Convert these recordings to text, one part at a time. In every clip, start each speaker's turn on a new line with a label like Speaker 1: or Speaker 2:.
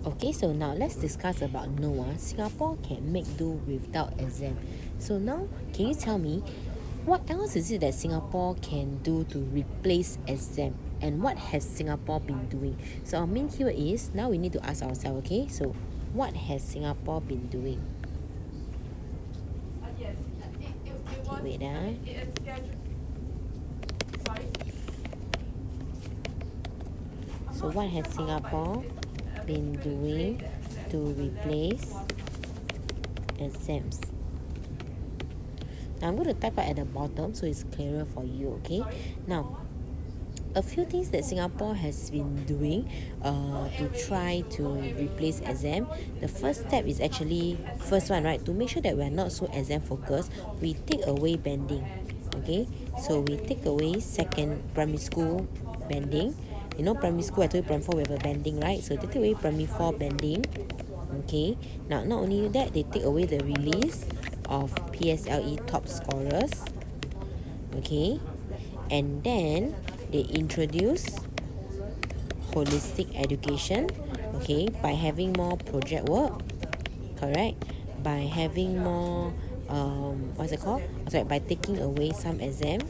Speaker 1: Okay, so now let's discuss about Singapore can make do without exam. So now, can you tell me what else is it that Singapore can do to replace exam? And what has Singapore been doing? So our main keyword is, now we need to ask ourselves, okay? So what has Singapore been doing? Okay, wait So what has Singapore been doing to replace exams? Now I'm going to type out at the bottom so it's clearer for you, okay? Now, a few things that Singapore has been doing to try to replace exam. The first step is actually, first one, right, to make sure that we're not so exam focused, we take away bending, okay? So we take away second primary school bending. You know, primary school, I told you primary 4 we have a bending, right? So they take away primary 4 bending, okay? Now, not only that, they take away the release of PSLE top scorers, okay? And then they introduce holistic education, okay, by having more project work, correct, by having more what's it called, sorry, by taking away some exam,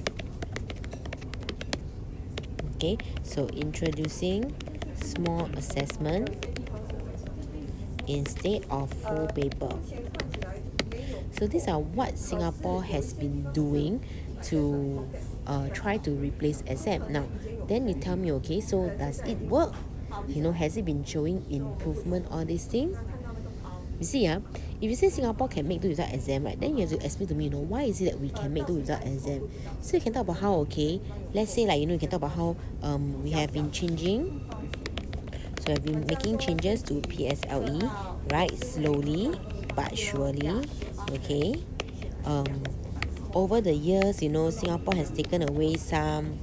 Speaker 1: okay, so introducing small assessment instead of full paper. So these are what Singapore has been doing to try to replace exam. Now, then you tell me, okay, so does it work? You know, has it been showing improvement, all these things? You see, if you say Singapore can make do without exam, right, then you have to explain to me, you know, why is it that we can make do without exam? So you can talk about how, okay, let's say like, you know, you can talk about how we have been changing. So I've been making changes to PSLE, right, slowly but surely, okay. Over the years, you know, Singapore has taken away some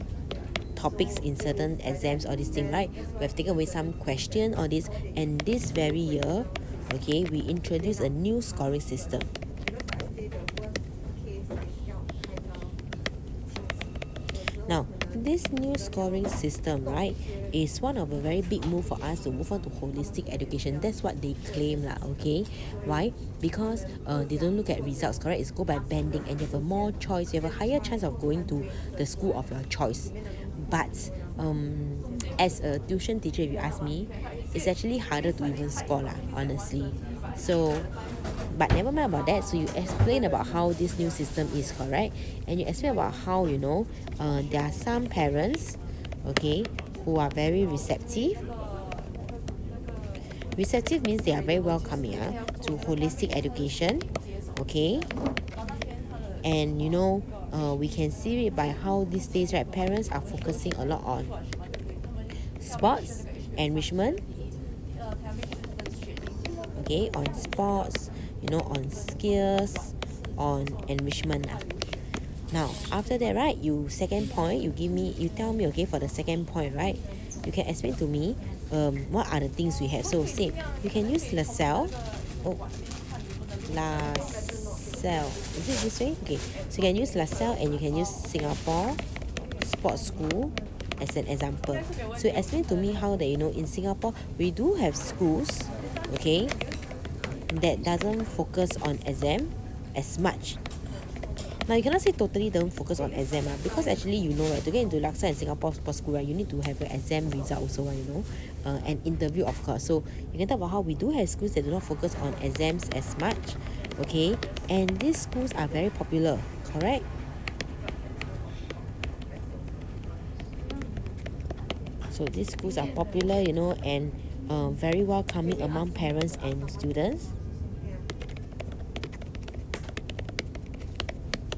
Speaker 1: topics in certain exams or this thing, right? We have taken away some question or this, and this very year, okay, we introduced a new scoring system. Now, this new scoring system, right, is one of a very big move for us to move on to holistic education. That's what they claim lah, okay? Why? Because they don't look at results, correct? It's go by banding, and you have a more choice. You have a higher chance of going to the school of your choice. But as a tuition teacher, if you ask me, it's actually harder to even score lah, honestly. So, but never mind about that. So you explain about how this new system is correct, and you explain about how, you know, there are some parents, okay, who are very receptive. Receptive means they are very welcoming to holistic education, okay. And you know, we can see it by how these days, right, parents are focusing a lot on sports enrichment, okay, on sports, you know, on skills, on enrichment lah. Now after that, right, you second point, you tell me, okay, for the second point, right, you can explain to me what are the things we have. So same, you can use LaSalle. LaSalle, is it this way? Okay, so you can use LaSalle and you can use Singapore Sports School as an example. So explain to me how that, you know, in Singapore we do have schools, okay, that doesn't focus on exam as much. Now you cannot say totally don't focus on exam because actually, you know, right, to get into Laksa and Singapore Sports School, right, you need to have an exam result also, you know, an interview of course. So you can talk about how we do have schools that do not focus on exams as much, okay, and these schools are very popular, correct? So these schools are popular, you know, and very welcoming among parents and students.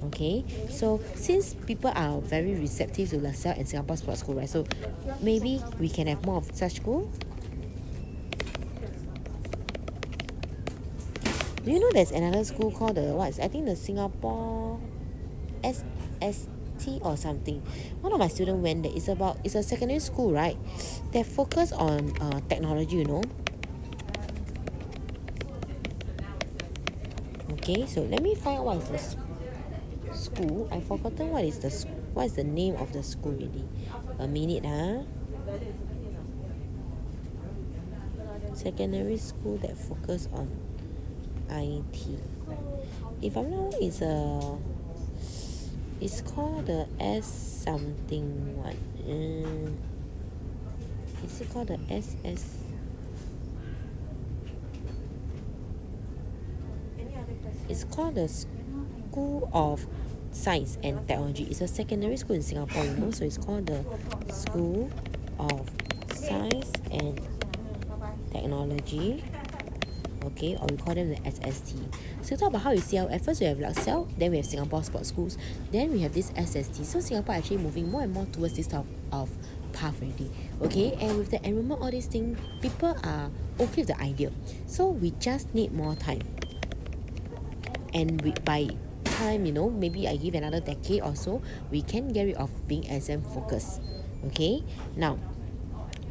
Speaker 1: Okay, so since people are very receptive to LaSalle and Singapore Sports School, right, so maybe we can have more of such school. Do you know there's another school called the what? I think the Singapore SST or something. One of my students went there. It's a secondary school, right? They focus on technology, you know. Okay, so let me find out what is the school. I forgotten what is the name of the school already. A minute, secondary school that focus on IT. If I'm not wrong, it's called the S something one. Is it called the SS? It's called the School of Science and Technology. It's a secondary school in Singapore, you know, so it's called the School of Science and Technology. Okay, or we call them the SST. So talk about how you see how at first we have LaSalle, then we have Singapore Sports Schools, then we have this SST. So Singapore actually moving more and more towards this type of path already. Okay, and with the enrollment, all these things, people are okay with the idea. So we just need more time. And by time, you know, maybe I give another decade or so, we can get rid of being exam focused. Okay, now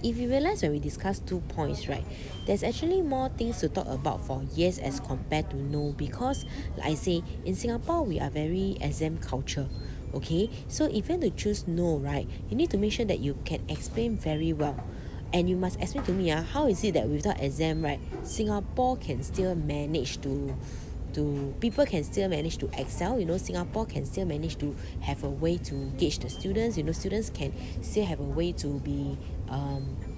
Speaker 1: if you realize when we discuss 2 points, right, there's actually more things to talk about for yes as compared to no, because like I say, in Singapore we are very exam culture. Okay, so if you want to choose no, right, you need to make sure that you can explain very well, and you must explain to me how is it that without exam, right, Singapore can still manage to people can still manage to excel, you know, Singapore can still manage to have a way to gauge the students, you know, students can still have a way to be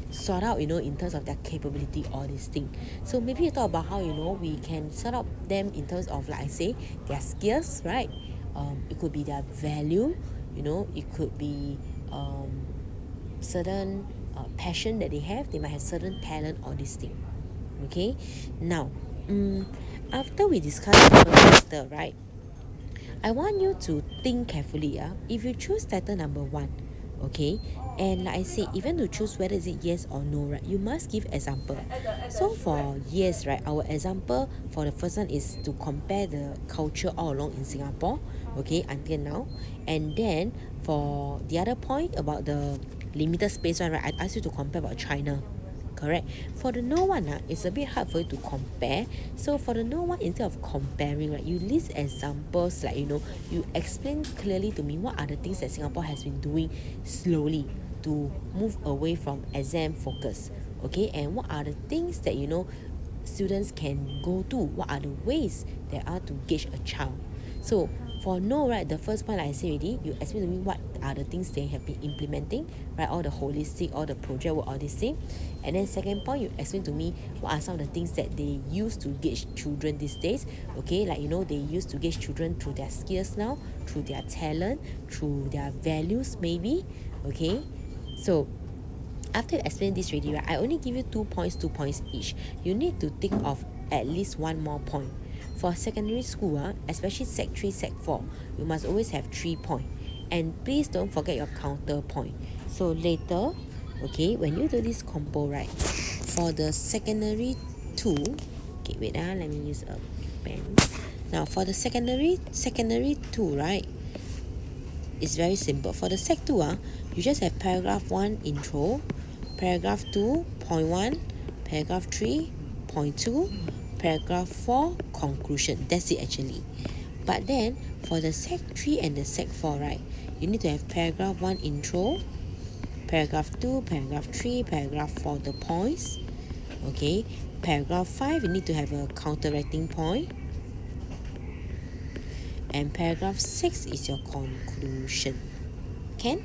Speaker 1: sort out, you know, in terms of their capability, all these things. So maybe you talk about how, you know, we can sort out them in terms of, like I say, their skills, right? It could be their value, you know, it could be certain passion that they have, they might have certain talent, all these things. Okay, now after we discuss the first factor, right, I want you to think carefully. If you choose title number 1, okay, and like I said, even to choose whether is it yes or no, right, you must give example. So for yes, right, our example for the first one is to compare the culture all along in Singapore, okay, until now. And then for the other point about the limited space one, right, I asked you to compare about China. Correct. For the no one, it's a bit hard for you to compare. So for the no one, instead of comparing, right, you list examples, like, you know, you explain clearly to me what are the things that Singapore has been doing slowly to move away from exam focus. Okay, and what are the things that, you know, students can go to, what are the ways there are to gauge a child. So for no, right, the first point, like I said already, you explain to me what are the things they have been implementing, right, all the holistic, all the project work, all these things. And then second point, you explain to me what are some of the things that they use to gauge children these days. Okay, like, you know, they used to gauge children through their skills now, through their talent, through their values maybe. Okay, so after you explain this already, right, I only give you 2 points each. You need to think of at least one more point. For secondary school, especially Sec 3, Sec 4, you must always have 3 points. And please don't forget your counter point. So later, okay, when you do this compo, right, for the secondary 2, okay, wait, let me use a pen. Now for the secondary 2, right, it's very simple. For the Sec 2, you just have paragraph 1 intro, paragraph 2.1, paragraph 3.2, paragraph 4 conclusion. That's it actually. But then for the Sec 3 and the Sec 4, right, you need to have paragraph 1 intro, paragraph 2, paragraph 3, paragraph 4 the points. Okay, paragraph 5 you need to have a counteracting point, and paragraph 6 is your conclusion. Can?